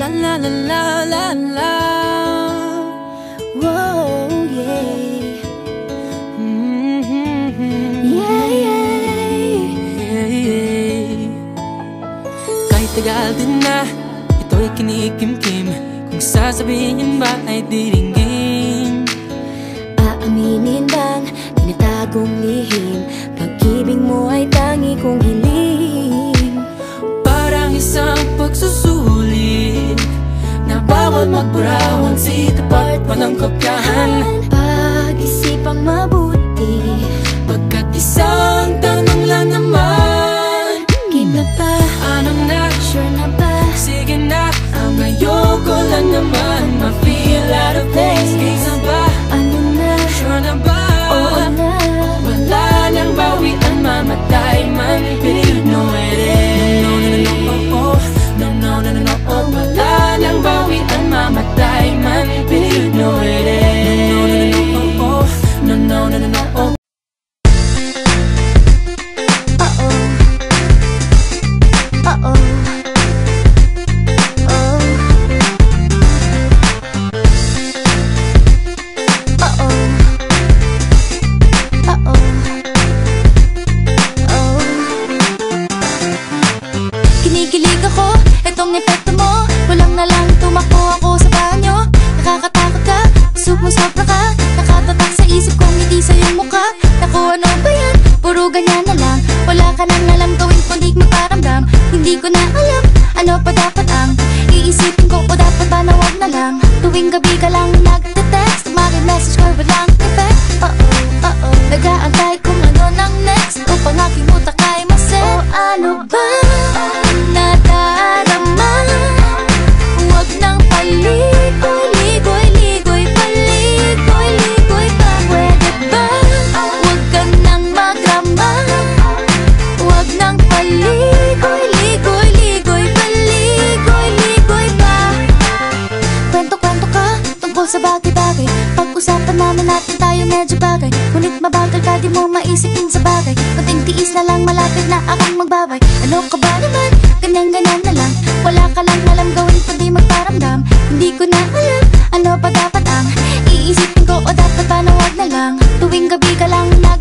La la la la la la. Whoa, yeah. Yeah, yeah. Kahit tagal din na, ito'y kinikimkim. Kung sasabihin ba ay diringgin. Aaminin bang tinatagong lihim? Pag-ibig mo ay tangi kong hiling. Parang isang pagsusulit na bawal magburawan, sitapat pa ng kopyahan. Pag-isipang mabuti, pagkat isang tanong lang naman. game na ba? Anong na? Sure na ba? Sige na, ang ayoko lang naman ma-feel out of place. Kaysa ba? Ano na? Sure na ba? Oo na. Wala nang bawian, mamatay man, but you know it is. No, no, no, no, oh, oh. No, no, no, no, no, oh. Wala nang bawian, mamatay man, but you know it is. No, no, no, no, oh, oh. No, no, no, no, no, oh. Kinikilig ako, etong epekto mo. Kulang na lang tumakbo ako sa banyo. Nakakatakot ka, sumusopra ka. Nakatatak sa isip kong ngiti sa iyong mukha. Naku, ano ba yan? Puro ganyan na lang. Wala ka nang alam gawin kundi magparamdam. Hindi ko na alam, ano pa dapat ang iisipin ko, o dapat ba na wag na lang? Tuwing gabi ka lang nagte-text, message ko walang effect. Nag-aantay kung ano nang next. Upang aking utak ay masaya. O ano ba nadarama? Huwag nang paligoy-ligoy, ligoy, paligoy-ligoy pa. Pwede ba? Huwag ka nang magrama. Huwag nang paligoy-ligoy, ligoy, paligoy-ligoy pa. Kwento-kwento ka tungkol sa bagay-bagay. Pag-usapan namin natin tayo medyo bagay. Ngunit mabagal ka, di mo maisipin sa bagay. Kunting tiis na lang, malapit na akong magbabay. Ano ka ba naman? Ganyan-ganyan na lang. Wala ka lang alam gawin kundi magparamdam. Hindi ko na alam, ano pa dapat ang iisipin ko, o dapat ba na wag na lang? Tuwing gabi ka lang na